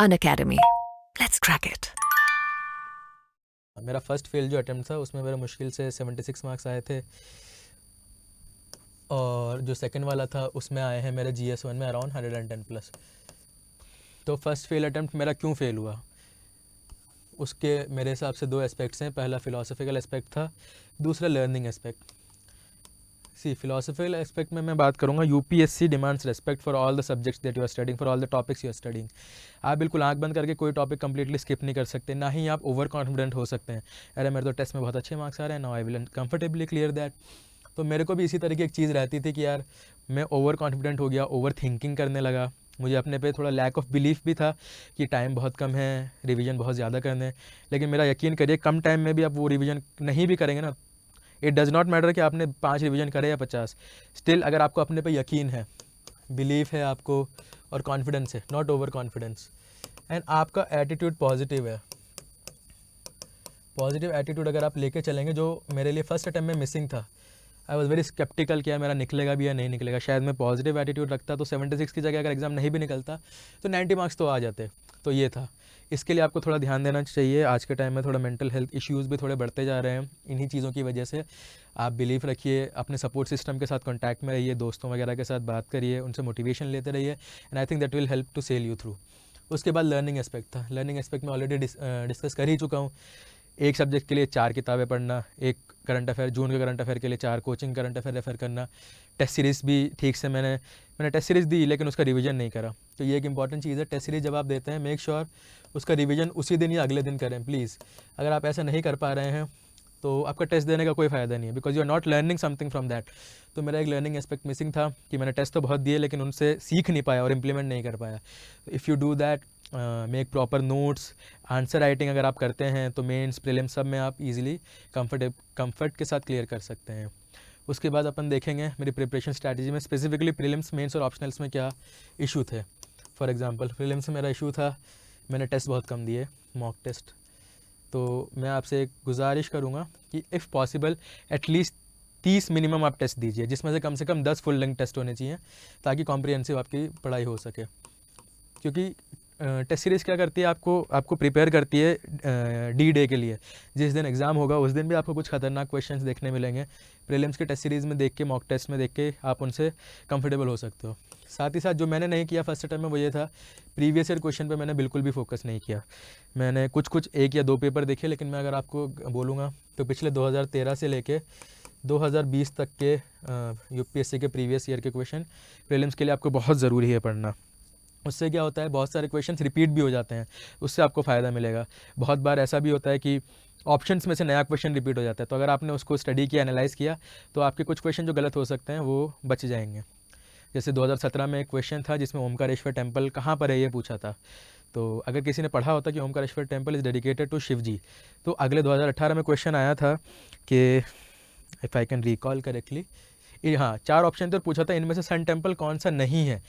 Unacademy. Let's crack it. मेरा first fail जो attempt था उसमें मेरा मुश्किल से 76 मार्क्स आए थे, और जो सेकंड वाला था उसमें आए हैं मेरे GS1 में अराउंड 110 प्लस। तो फर्स्ट फेल अटेम्प्ट मेरा क्यों फेल हुआ, उसके मेरे हिसाब से दो एस्पेक्ट्स हैं। पहला फ़िलासफ़िकल एस्पेक्ट था, दूसरा लर्निंग एस्पेक्ट। फ़िलासफ़िकल एस्पेक्ट में मैं बात करूँगा, UPSC demands respect for all the subjects that you are studying, for all the topics you are studying. आप बिल्कुल आंख बंद करके कोई टॉपिक कंप्लीटली स्किप नहीं कर सकते, ना ही आप ओवर कॉन्फिडेंट हो सकते हैं, अरे मेरे तो टेस्ट में बहुत अच्छे मार्क्स आ रहे हैं, now I will comfortably clear that. तो मेरे को भी इसी तरह की एक चीज़ रहती थी कि यार मैं ओवर कॉन्फिडेंट हो गया, ओवर थिंकिंग करने लगा, मुझे अपने पे थोड़ा लैक ऑफ बिलीफ भी था कि टाइम बहुत कम है, रिवीजन बहुत ज़्यादा करने हैं। लेकिन मेरा यकीन करिए, कम टाइम में भी आप वो रिवीजन नहीं भी करेंगे ना, इट डज़ नॉट मैटर कि आपने 5 रिवीजन करे या 50, स्टिल अगर आपको अपने पे यकीन है, बिलीफ है आपको, और कॉन्फिडेंस है, नॉट ओवर कॉन्फिडेंस, एंड आपका एटीट्यूड पॉजिटिव है, पॉजिटिव एटीट्यूड अगर आप लेके चलेंगे, जो मेरे लिए फर्स्ट अटेम्प्ट में मिसिंग था। आई वॉज वेरी स्केप्टिकल, क्या मेरा निकलेगा भी या नहीं निकलेगा। शायद मैं पॉजिटिव एटीट्यूड रखता तो 76 की जगह अगर एग्ज़ाम नहीं भी निकलता तो 90 मार्क्स तो आ जाते। तो ये था, इसके लिए आपको थोड़ा ध्यान देना चाहिए। आज के टाइम में थोड़ा मेंटल हेल्थ इश्यूज़ भी थोड़े बढ़ते जा रहे हैं इन्हीं चीज़ों की वजह से। आप बिलीव रखिए, अपने सपोर्ट सिस्टम के साथ कॉन्टैक्ट में रहिए, दोस्तों वगैरह के साथ बात करिए, उनसे मोटिवेशन लेते रहिए, and I think that will help to sail you through. उसके बाद लर्निंग एस्पेक्ट था। लर्निंग एस्पेक्ट में ऑलरेडी डिस्कस कर ही चुका हूँ। एक सब्जेक्ट के लिए 4 किताबें पढ़ना, एक करंट अफेयर, जून के करंट अफेयर के लिए 4 कोचिंग करंट अफेयर रेफ़र करना, टेस्ट सीरीज़ भी ठीक से मैंने टेस्ट सीरीज़ दी लेकिन उसका रिवीजन नहीं करा। तो ये एक इंपॉर्टेंट चीज़ है, टेस्ट सीरीज़ जब आप देते हैं मेक श्योर उसका रिवीजन उसी दिन या अगले दिन करें प्लीज़। अगर आप ऐसा नहीं कर पा रहे हैं तो आपका टेस्ट देने का कोई फ़ायदा नहीं है, because you are not learning something from that. तो मेरा एक लर्निंग एस्पेक्ट मिसिंग था कि मैंने टेस्ट तो बहुत दिए लेकिन उनसे सीख नहीं पाया और इम्प्लीमेंट नहीं कर पाया। If you do that, make proper notes, answer writing अगर आप करते हैं तो मेंस प्रीलिम्स सब में आप इजीली कंफर्ट के साथ क्लियर कर सकते हैं। उसके बाद अपन देखेंगे मेरी प्रिपरेशन स्ट्रैटेजी में स्पेसिफिकली प्रीलिम्स, मेंस और ऑप्शनल्स में क्या इशू थे। फॉर एग्जांपल प्रीलिम्स में मेरा इशू था, मैंने टेस्ट बहुत कम दिए, मॉक टेस्ट। तो मैं आपसे एक गुजारिश करूँगा कि इफ़ पॉसिबल एटलीस्ट 30 मिनिमम आप टेस्ट दीजिए, जिसमें से कम 10 फुल लेंथ टेस्ट होने चाहिए ताकि कॉम्प्रिहेंसिव आपकी पढ़ाई हो सके। क्योंकि टेस्ट सीरीज़ क्या करती है, आपको प्रिपेयर करती है D-Day के लिए। जिस दिन एग्ज़ाम होगा उस दिन भी आपको कुछ खतरनाक क्वेश्चंस देखने मिलेंगे। प्रीलिम्स के टेस्ट सीरीज़ में देख के, मॉक टेस्ट में देख के आप उनसे कंफर्टेबल हो सकते हो। साथ ही साथ जो मैंने नहीं किया फर्स्ट अटेम्प्ट में वो ये था, प्रीवियस ईयर क्वेश्चन पे मैंने बिल्कुल भी फोकस नहीं किया। मैंने कुछ 1 या 2 पेपर देखे, लेकिन मैं अगर आपको बोलूँगा तो पिछले 2013 से लेके 2020 तक के UPSC के प्रीवियस ईयर के क्वेश्चन प्रीलिम्स के लिए आपको बहुत ज़रूरी है पढ़ना। उससे क्या होता है, बहुत सारे क्वेश्चंस रिपीट भी हो जाते हैं, उससे आपको फ़ायदा मिलेगा। बहुत बार ऐसा भी होता है कि ऑप्शंस में से नया क्वेश्चन रिपीट हो जाता है, तो अगर आपने उसको स्टडी किया, एनालाइज़ किया, तो आपके कुछ क्वेश्चन जो गलत हो सकते हैं वो बच जाएंगे। जैसे 2017 में एक क्वेश्चन था जिसमें ओमकारेश्वर टेम्पल कहाँ पर है ये पूछा था। तो अगर किसी ने पढ़ा होता कि Omkareshwar temple is dedicated to Shiv ji, तो अगले 2018 में क्वेश्चन आया था कि if I can recall correctly, हाँ 4 ऑप्शन थे और पूछा था इनमें से सन टेम्पल कौन सा नहीं है।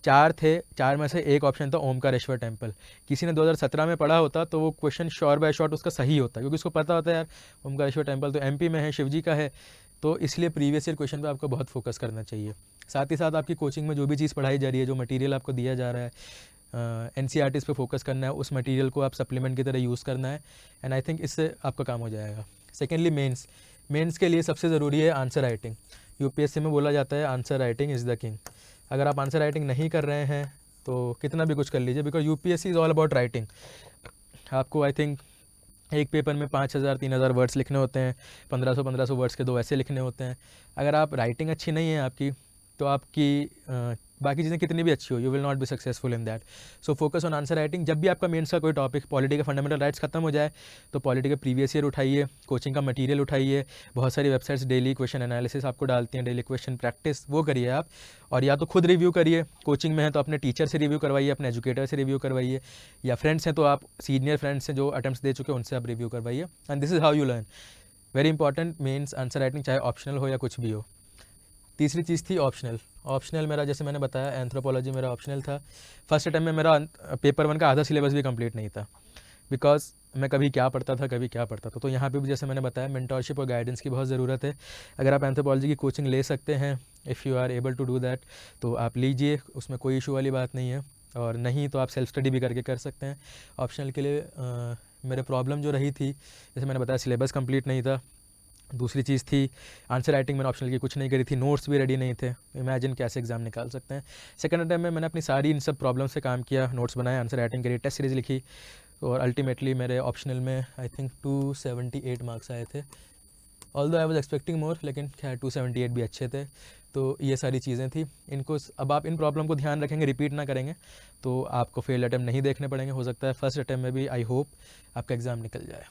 4 थे, 4 में से एक ऑप्शन था ओमकारेश्वर टेम्पल। किसी ने 2017 में पढ़ा होता तो वो क्वेश्चन श्योर बाय शॉर्ट उसका सही होता, क्योंकि उसको पता होता है यार ओमकारेश्वर टेम्पल तो MP में है, शिव जी का है। तो इसलिए प्रीवियस ईयर क्वेश्चन पे आपको बहुत फोकस करना चाहिए। साथ ही साथ आपकी कोचिंग में जो भी चीज़ पढ़ाई जा रही है, जो मटेरियल आपको दिया जा रहा है, NCERTs पे फोकस करना है, उस मटेरियल को आप सप्लीमेंट की तरह यूज़ करना है, एंड आई थिंक इससे आपका काम हो जाएगा। सेकेंडली मेंस के लिए सबसे ज़रूरी है आंसर राइटिंग। UPSC में बोला जाता है answer writing is the king. अगर आप आंसर राइटिंग नहीं कर रहे हैं तो कितना भी कुछ कर लीजिए, because UPSC is all about writing. आपको आई थिंक एक पेपर में 5000-3000 वर्ड्स लिखने होते हैं, 1500 वर्ड्स के 2 ऐसे लिखने होते हैं। अगर आप राइटिंग अच्छी नहीं है आपकी, तो आपकी बाकी चीज़ें कितनी भी अच्छी हो, you will not be successful in that. So focus on answer writing. जब भी आपका मेंस का कोई टॉपिक, पॉलिटी के फंडामेंटल राइट्स खत्म हो जाए तो पॉलिटी के प्रीवियस ईयर उठाइए, कोचिंग का मटेरियल उठाइए। बहुत सारी वेबसाइट्स डेली क्वेश्चन एनालिसिस आपको डालती हैं, डेली क्वेश्चन प्रैक्टिस, वो करिए आप। और या तो खुद रिव्यू करिए, कोचिंग में है तो अपने टीचर से रिव्यू करवाइए, अपने एजुकेटर से रिव्यू करवाइए, या फ्रेंड्स हैं तो आप सीनियर फ्रेंड्स हैं जो अटेम्प्ट्स दे चुके हैं उनसे आप रिव्यू करवाइए, and this is how you learn. Very important, mains answer writing चाहे ऑप्शनल हो या कुछ भी हो। तीसरी चीज़ थी ऑप्शनल मेरा, जैसे मैंने बताया एंथ्रोपोलॉजी मेरा ऑप्शनल था। फर्स्ट अटेम्प्ट में मेरा पेपर 1 का आधा सिलेबस भी कंप्लीट नहीं था, बिकॉज मैं कभी क्या पढ़ता था। तो यहाँ पे भी जैसे मैंने बताया मेंटरशिप और गाइडेंस की बहुत ज़रूरत है। अगर आप एंथ्रोपोलॉजी की कोचिंग ले सकते हैं, if you are able to do that, तो आप लीजिए, उसमें कोई इशू वाली बात नहीं है। और नहीं तो आप सेल्फ स्टडी भी करके कर सकते हैं। ऑप्शनल के लिए मेरे प्रॉब्लम जो रही थी, जैसे मैंने बताया, सिलेबस कंप्लीट नहीं था। दूसरी चीज़ थी आंसर राइटिंग, मैंने ऑप्शनल की कुछ नहीं करी थी, नोट्स भी रेडी नहीं थे। इमेजिन कैसे एग्जाम निकाल सकते हैं। सेकंड अटेम्प्ट में मैंने अपनी सारी इन सब प्रॉब्लम से काम किया, नोट्स बनाए, आंसर राइटिंग करी, टेस्ट सीरीज़ लिखी, और अल्टीमेटली मेरे ऑप्शनल में आई थिंक 278 मार्क्स आए थे। Although I was expecting more, लेकिन खैर 278 भी अच्छे थे। तो ये सारी चीज़ें थी। इनको अब आप इन प्रॉब्लम को ध्यान रखेंगे, रिपीट ना करेंगे, तो आपको फेल अटेम्प्ट नहीं देखने पड़ेंगे। हो सकता है फर्स्ट अटेम्प्ट में भी, आई होप, आपका एग्ज़ाम निकल जाए।